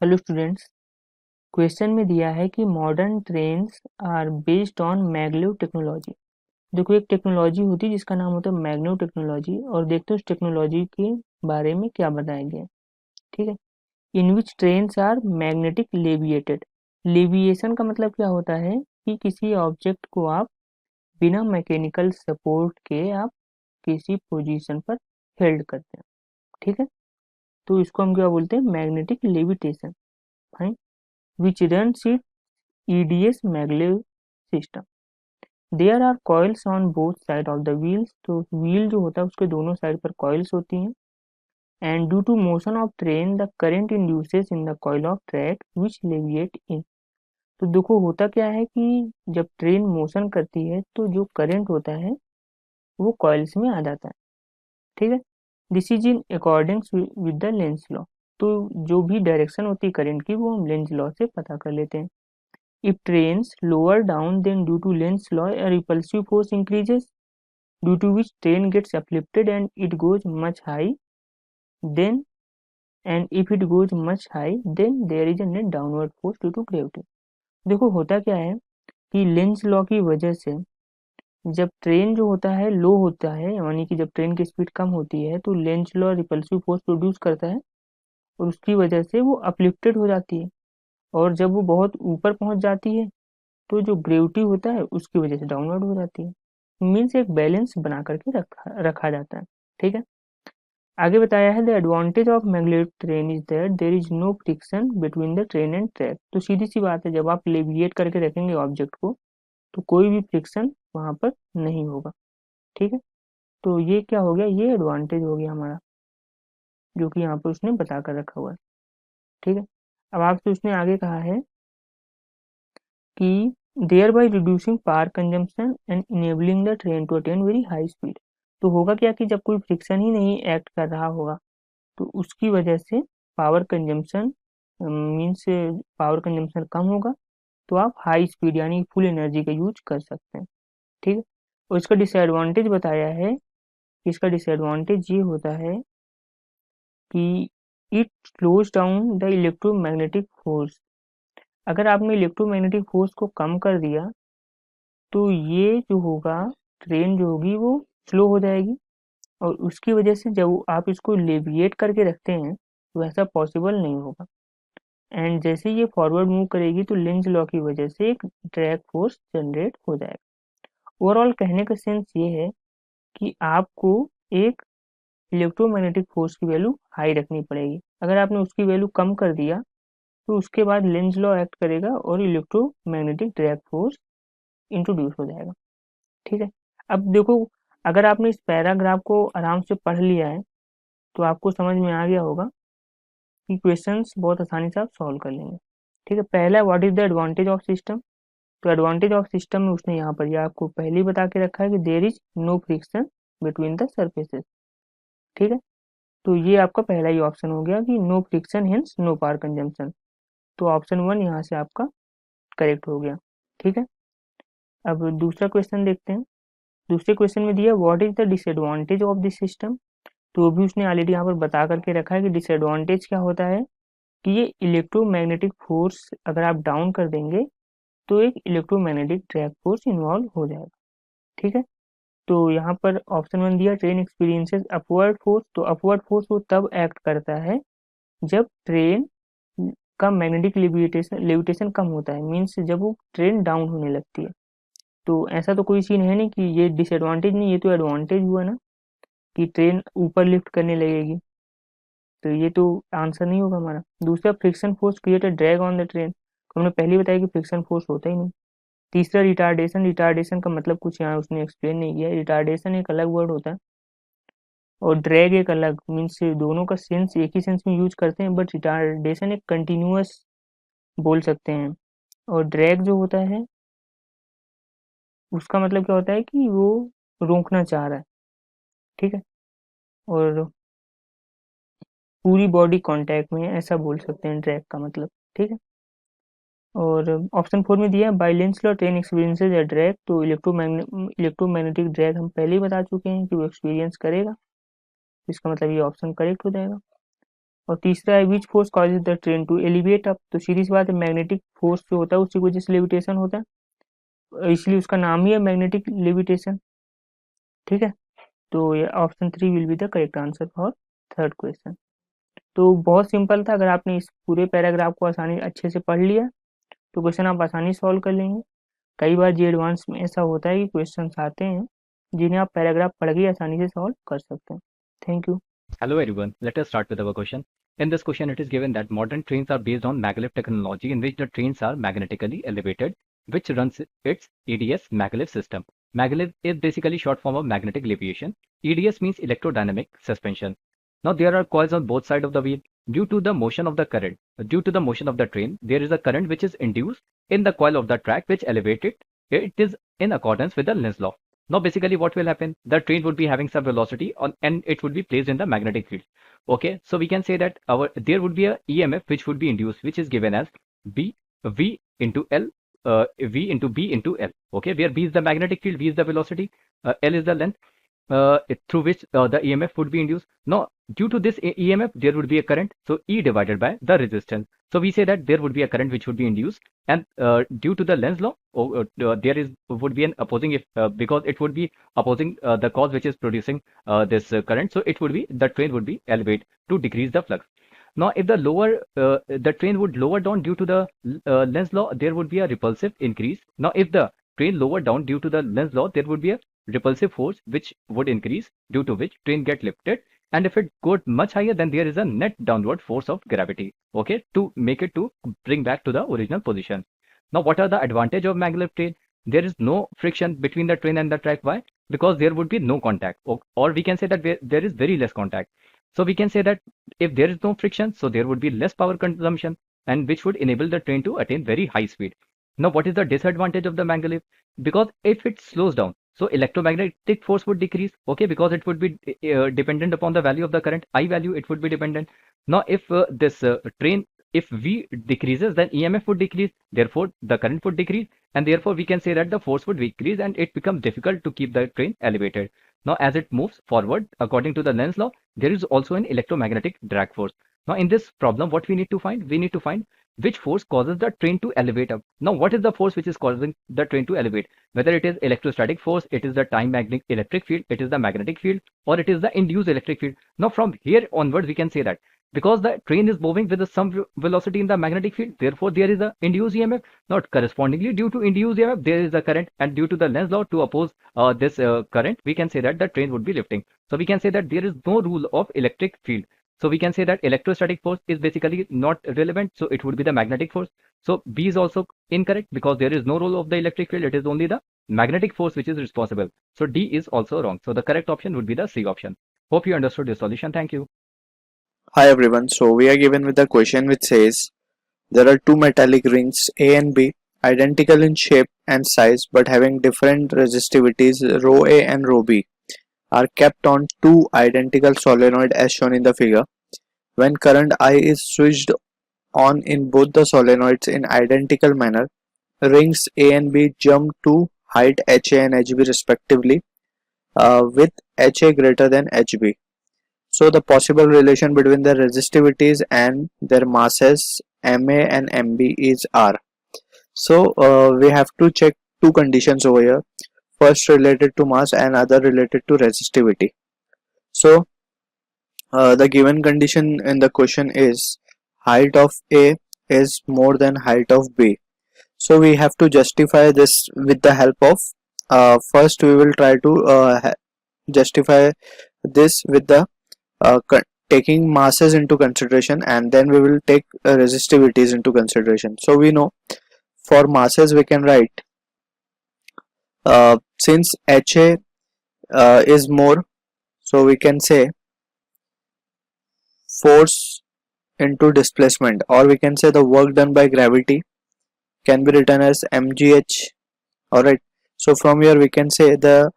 Hello students. Question में दिया है कि modern trains are based on maglev technology. देखो, एक टेक्नोलॉजी होती है जिसका नाम होता है मैग्लेव टेक्नोलॉजी, और देखते हैं उस टेक्नोलॉजी के बारे में क्या बताया गया है। ठीक है। इन विच ट्रेन्स आर मैग्नेटिक लेविएटेड। लेविएशन का मतलब क्या होता है कि किसी ऑब्जेक्ट को आप बिना मैकेनिकल सपोर्ट के आप किसी पोजीशन पर हेल्ड करते हैं। ठीक है। तो इसको हम क्या बोलते हैं? Magnetic levitation. Fine. Which runs it EDS maglev system. There are coils on both side of the wheels. तो व्हील जो होता है उसके दोनों साइड पर कॉइल्स होती हैं। And due to motion of train the current induces in the coil of track which levitate in. तो देखो, होता क्या है कि जब ट्रेन मोशन करती है तो जो करंट होता है वो कॉइल्स में आ जाता है। ठीक है। This is in according with the Lenz law. तो जो भी डायरेक्शन होती है करंट की वो हम लेंस लॉ से पता कर लेते हैं। If trains lower down, then due to Lenz's law, a repulsive force increases, due to which train gets uplifted and it goes much high. Then, and if it goes much high, then there is a net downward force due to gravity. देखो, होता क्या है कि Lenz law की वजह से जब train जो होता है लो होता है, यानी कि जब ट्रेन की स्पीड कम होती है तो Lenz law repulsive force produce करता है, और उसकी वजह से वो अपलिफ्टेड हो जाती है। और जब वो बहुत ऊपर पहुंच जाती है तो जो ग्रेविटी होता है उसकी वजह से डाउनवर्ड हो जाती है। मीन्स एक बैलेंस बना करके रखा रखा जाता है। ठीक है। आगे बताया है the advantage of magnetic train is that there is no friction between the train and track. तो सीधी सी बात है, जब आप लेविएट करके रखेंगे ऑब्जेक्ट को तो कोई भी फ्रिक्शन वहां पर नहीं होगा। ठीक है। तो ये क्या हो गया? ये एडवांटेज हो गया हमारा, जो कि यहाँ पर उसने बता कर रखा हुआ है। ठीक है। अब आपसे उसने आगे कहा है कि thereby reducing power consumption and enabling the train to attain very high speed। तो होगा क्या कि जब कोई फ्रिक्शन ही नहीं एक्ट कर रहा होगा तो उसकी वजह से power consumption means power consumption कम होगा, तो आप हाई स्पीड यानी फुल एनर्जी का यूज कर सकते हैं। ठीक है। और इसका डिसएडवांटेज बताया है। इसका डिसएडवांटेज ये होता है कि it slows down the electromagnetic force. अगर आपने इलेक्ट्रोमैग्नेटिक फोर्स को कम कर दिया तो ये जो होगा, ट्रेन जो होगी वो स्लो हो जाएगी, और उसकी वजह से जब आप इसको लेविएट करके रखते हैं तो ऐसा पॉसिबल नहीं होगा। एंड जैसे ये फॉरवर्ड मूव करेगी तो लेंज लॉ की वजह से एक ड्रैग फोर्स जनरेट हो जाएगा। ओवरऑल कहने का सेंस ये है कि आपको एक इलेक्ट्रोमैग्नेटिक फोर्स की वैल्यू हाई रखनी पड़ेगी। अगर आपने उसकी वैल्यू कम कर दिया तो उसके बाद लेंज लॉ एक्ट करेगा और इलेक्ट्रोमैग्नेटिक ड्रैग फोर्स इंट्रोड्यूस हो जाएगा। ठीक है। अब देखो, अगर आपने इस पैराग्राफ को आराम से पढ़ लिया है तो आपको समझ में आ गया होगा कि क्वेश्चंस बहुत आसानी से आप सॉल्व कर लेंगे। ठीक है। पहला, what is the advantage of system. तो एडवांटेज ऑफ सिस्टम में उसने यहाँ पर यह आपको पहले ही बता के रखा है कि there is no friction between the surfaces. ठीक है। तो ये आपका पहला ही ऑप्शन हो गया कि no friction hence no power consumption. तो ऑप्शन 1 यहाँ से आपका करेक्ट हो गया। ठीक है। अब दूसरा क्वेश्चन देखते हैं। दूसरे क्वेश्चन में दिया what is the disadvantage of this system. तो भी उसने ऑलरेडी यहाँ पर बता करके रखा है कि डिसएडवांटेज क्या होता है कि ये इलेक्ट्रोमैग्नेटिक फोर्स अगर आप डाउन कर देंगे तो एक इलेक्ट्रोमैग्नेटिक ड्रैग फोर्स इन्वॉल्व हो जाएगा। ठीक है। तो यहाँ पर ऑप्शन 1 दिया ट्रेन एक्सपीरियंसेस अपवर्ड फोर्स। तो अपवर्ड फोर्स वो तब एक्ट करता है जब ट्रेन का मैग्नेटिक लेविटेशन कम होता है, मीन्स जब वो ट्रेन डाउन होने लगती है। तो ऐसा तो कोई सीन है नहीं कि ये डिसएडवांटेज नहीं, ये तो एडवांटेज हुआ ना कि ट्रेन ऊपर लिफ्ट करने लगेगी। तो ये तो आंसर नहीं होगा हमारा। दूसरा, friction force create a drag on the train. तो हमने पहले ही बताया कि फ्रिक्शन फोर्स होता ही नहीं। तीसरा, रिटार्डेशन। रिटार्डेशन का मतलब कुछ यहाँ उसने एक्सप्लेन नहीं किया। रिटार्डेशन एक अलग वर्ड होता है और ड्रैग एक अलग, मीन्स दोनों का सेंस एक ही सेंस में यूज करते हैं, बट रिटार्डेशन एक कंटिन्यूअस बोल सकते हैं, और ड्रैग जो होता है उसका मतलब क्या होता है कि वो रोकना चाह रहा है। ठीक है। और पूरी बॉडी कांटेक्ट में है, ऐसा बोल सकते हैं ड्रैग का मतलब। ठीक है। और ऑप्शन 4 में दिया है by Lenz law train experiences a drag. तो इलेक्ट्रोमैग्नेटिक ड्रैग हम पहले ही बता चुके हैं कि वो एक्सपीरियंस करेगा। इसका मतलब ये ऑप्शन करेक्ट हो जाएगा। और तीसरा है which force causes the train to elevate up, तो सीधी सी बात है मैग्नेटिक फोर्स जो होता है उसी वजह से लेविटेशन होता है, इसलिए उसका नाम ही है मैग्नेटिक लेविटेशन। ठीक है, तो ये option 3 will be the correct answer for third question. तो बहुत सिंपल था, अगर आपने इस पूरे पैराग्राफ को आसानी अच्छे से पढ़ लिया तो क्वेश्चन आप आसानी से सॉल्व कर लेंगे। कई बार जी एडवांस में ऐसा होता है कि क्वेश्चन आते हैं जिन्हें आप पैराग्राफ पढ़ के आसानी से सॉल्व कर सकते हैं। Thank you. Hello everyone, let us start with our question. In this question, it is given that modern trains are based on maglev technology in which the trains are magnetically elevated, which runs its EDS maglev system. Maglev is basically short form of magnetic levitation. EDS means electrodynamic suspension. Now there are coils on both sides of the wheel. Due to the motion of the train, there is a current which is induced in the coil of the track which elevate it. It is in accordance with the Lenz's law. Now basically what will happen, the train would be having some velocity and it would be placed in the magnetic field. Okay, so we can say that there would be a EMF which would be induced, which is given as V into L, V into B into L. Okay, where B is the magnetic field, V is the velocity, L is the length through which the EMF would be induced. Now due to this EMF there would be a current, so E divided by the resistance. So we say that there would be a current which would be induced, and due to the Lenz's law, there would be an opposing because it would be opposing the cause which is producing this current. So it would be, the train would be elevated to decrease the flux. Now, if the train would lower down due to the Lenz's law, there would be a repulsive increase. Now, if the train lower down due to the Lenz's law, there would be a repulsive force which would increase, due to which train get lifted. And if it goes much higher, then there is a net downward force of gravity, okay, to make it to bring back to the original position. Now, what are the advantage of maglev train? There is no friction between the train and the track. Why? Because there would be no contact, or we can say that there is very less contact. So we can say that if there is no friction, so there would be less power consumption, and which would enable the train to attain very high speed. Now, what is the disadvantage of the maglev? Because if it slows down, so electromagnetic force would decrease, okay, because it would be dependent upon the value of the current, I value, it would be dependent. Now, if this train, if V decreases, then EMF would decrease, therefore the current would decrease, and therefore we can say that the force would decrease and it becomes difficult to keep the train elevated. Now, as it moves forward, according to the Lenz's law, there is also an electromagnetic drag force. Now, in this problem, what we need to find? We need to find which force causes the train to elevate up. Now, what is the force which is causing the train to elevate? Whether it is electrostatic force, it is the time magnetic electric field, it is the magnetic field, or it is the induced electric field. Now, from here onwards, we can say that because the train is moving with some velocity in the magnetic field, therefore there is a induced EMF. Not correspondingly, due to induced EMF, there is a current, and due to the Lenz's law to oppose this current, we can say that the train would be lifting. So we can say that there is no rule of electric field. So we can say that electrostatic force is basically not relevant, so it would be the magnetic force. So B is also incorrect because there is no role of the electric field, it is only the magnetic force which is responsible. So D is also wrong. So the correct option would be the C option. Hope you understood this solution. Thank you. Hi everyone, so we are given with a question which says there are two metallic rings A and B, identical in shape and size but having different resistivities rho A and rho B, are kept on two identical solenoid as shown in the figure. When current I is switched on in both the solenoids in identical manner, rings A and B jump to height HA and HB respectively, with HA greater than HB. So the possible relation between the resistivities and their masses MA and MB is R. So we have to check two conditions over here. First related to mass and other related to resistivity. So the given condition in the question is height of A is more than height of B. So we have to justify this with the help of first we will try to justify this with the taking masses into consideration, and then we will take resistivities into consideration. So we know for masses we can write since HA is more, so we can say force into displacement, or we can say the work done by gravity can be written as mgh. Alright, so from here we can say the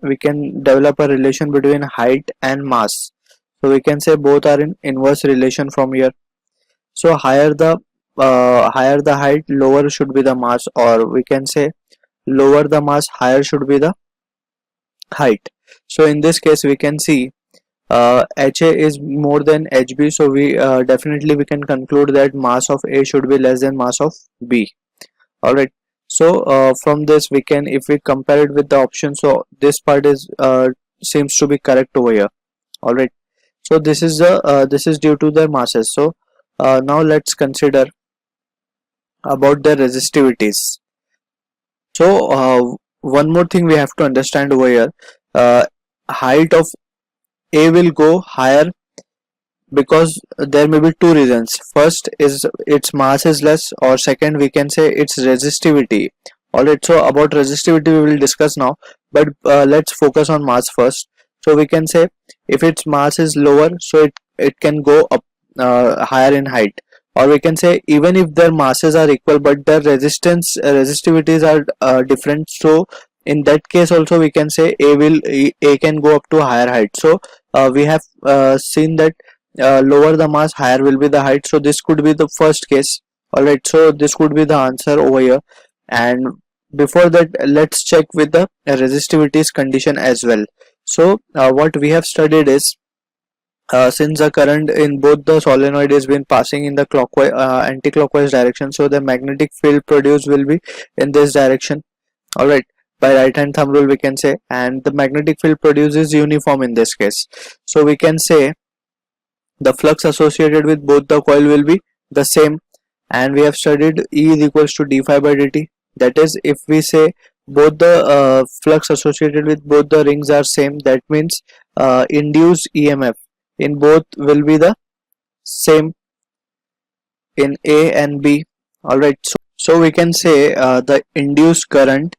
we can develop a relation between height and mass, so we can say both are in inverse relation from here. So higher the height, lower should be the mass, or we can say lower the mass, higher should be the height. So in this case we can see HA is more than HB, so we definitely we can conclude that mass of A should be less than mass of B. All right. So from this we can, if we compare it with the option, so this part is seems to be correct over here. All right. So this is the this is due to the masses. So now let's consider about the resistivities. So one more thing we have to understand over here, height of A will go higher because there may be two reasons. First is its mass is less, or second we can say its resistivity. Alright, so about resistivity we will discuss now, but let's focus on mass first. So we can say if its mass is lower, so it can go up higher in height, or we can say even if their masses are equal but their resistivities are different, so in that case also we can say A can go up to a higher height. So we have seen that lower the mass, higher will be the height, so this could be the first case. Alright, so this could be the answer over here. And before that, let's check with the resistivities condition as well. So what we have studied is, since the current in both the solenoid is been passing in the clockwise anti-clockwise direction, so the magnetic field produced will be in this direction. Alright, by right hand thumb rule we can say, and the magnetic field produced is uniform in this case. So we can say the flux associated with both the coil will be the same, and we have studied E is equals to d phi by dt. That is, if we say both the flux associated with both the rings are same, that means induced EMF in both will be the same in A and B. Alright, so we can say the induced current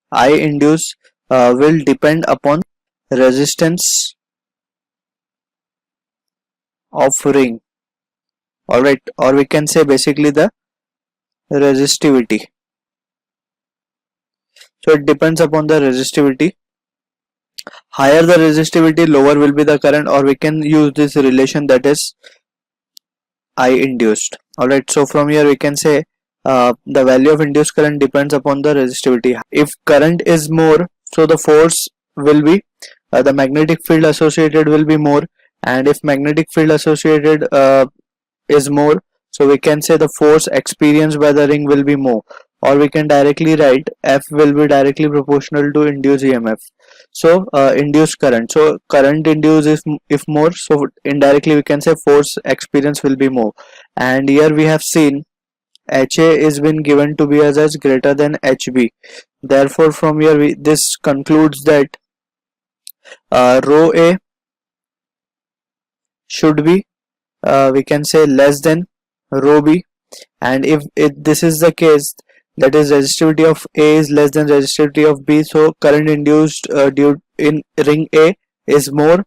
I induced will depend upon resistance of ring. Alright, or we can say basically the resistivity. So it depends upon the resistivity. Higher the resistivity, lower will be the current, or we can use this relation, that is I induced. Alright, so from here we can say the value of induced current depends upon the resistivity. If current is more, so the force will be the magnetic field associated will be more, and if magnetic field associated is more, so we can say the force experienced by the ring will be more, or we can directly write F will be directly proportional to induced EMF. So induced current, so current induced if more, so indirectly we can say force experience will be more. And here we have seen HA is been given to be as greater than HB. Therefore from here this concludes that rho A should be we can say less than rho B, and if this is the case, that is resistivity of A is less than resistivity of B, so current induced due in ring A is more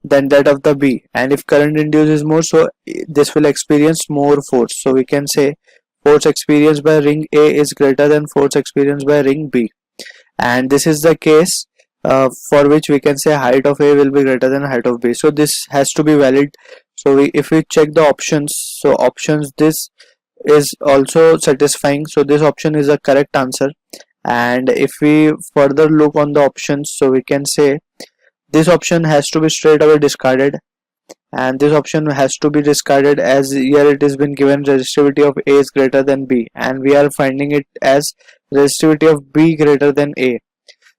than that of the B, and if current induced is more, so this will experience more force. So we can say force experienced by ring A is greater than force experienced by ring B, and this is the case for which we can say height of A will be greater than height of B. So this has to be valid. So if we check the options, so options this is also satisfying, so this option is a correct answer. And if we further look on the options, so we can say this option has to be straight away discarded, and this option has to be discarded as here it has been given resistivity of A is greater than B, and we are finding it as resistivity of B greater than A.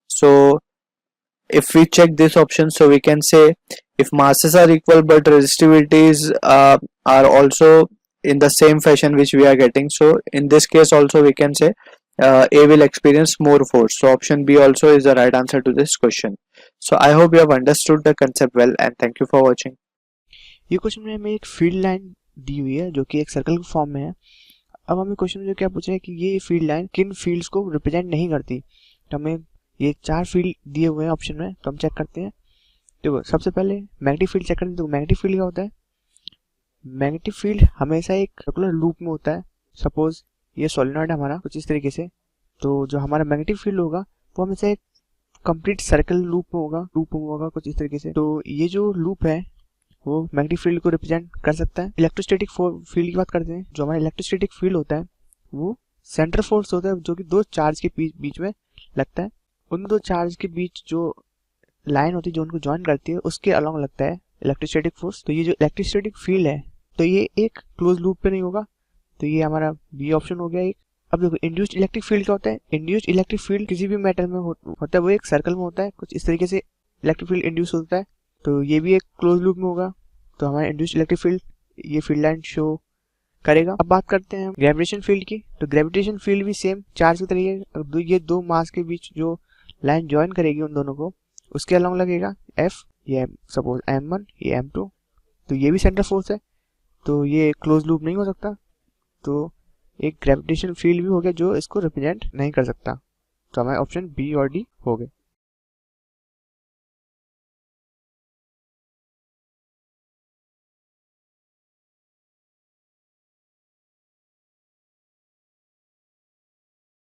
So if we check this option, so we can say if masses are equal but resistivities are also in the same fashion which we are getting, so in this case also we can say A will experience more force. So option B also is the right answer to this question. So I hope you have understood the concept well, and thank you for watching. ये question में हमें एक field line दी हुई है जो कि एक circle के फॉर्म में है। अब हमें क्वेश्चन में जो क्या पूछ रहे हैं कि ये फील्ड लाइन किन फील्ड्स को रिप्रेजेंट नहीं करती। तो हमें ये 4 फील्ड दिए हुए हैं ऑप्शन में, तो हम चेक करते हैं। देखो सबसे पहले मैग्नेटिक फील्ड चेक करते हैं। तो मैग्नेटिक फील्ड क्या होता है? मैग्नेटिक फील्ड हमेशा एक सर्कुलर लूप में होता है। सपोज ये सोलेनॉइड है हमारा कुछ इस तरीके से, तो जो हमारा मैग्नेटिक फील्ड होगा वो हमेशा एक कंप्लीट सर्कल लूप में होगा कुछ इस तरीके से। तो ये जो लूप है वो मैग्नेटिक फील्ड को रिप्रेजेंट कर सकता है। इलेक्ट्रोस्टैटिक फील्ड की बात करते हैं। जो हमारा इलेक्ट्रोस्टैटिक फील्ड होता है वो सेंटर फोर्स होता है जो कि 2 चार्ज के बीच में लगता है। उन 2 चार्ज के बीच जो लाइन होती है जो उनको ज्वाइन करती है उसके अलॉन्ग लगता है इलेक्ट्रोस्टैटिक फोर्स। तो ये जो इलेक्ट्रोस्टैटिक फील्ड है तो ये एक क्लोज लूप पे नहीं होगा, तो ये हमारा बी ऑप्शन हो गया एक। अब देखो इंड्यूस्ड इलेक्ट्रिक फील्ड क्या होता है, इंड्यूस्ड इलेक्ट्रिक फील्ड किसी भी मेटल में होता है, वो एक सर्कल में होता है, कुछ इस तरीके से इलेक्ट्रिक फील्ड इंड्यूस होता है, तो ये भी एक क्लोज लूप में होगा। तो हमारा इंड्यूस्ड इलेक्ट्रिक फील्ड ये फील्ड लाइन शो करेगा। अब बात करते हैं ग्रेविटेशन फील्ड की, तो ग्रेविटेशन फील्ड भी सेम चार्ज की तरीके, ये दो मास के बीच जो लाइन ज्वाइन करेगी उन दोनों को उसके अलॉन्ग लगेगा एफ, ये सपोज m1 ये m2, तो ये भी सेंटर फोर्स है, तो ये क्लोज लूप नहीं हो सकता, तो एक ग्रेविटेशन फील्ड भी हो गया जो इसको रिप्रेजेंट नहीं कर सकता। तो हमारे ऑप्शन बी और डी हो गए।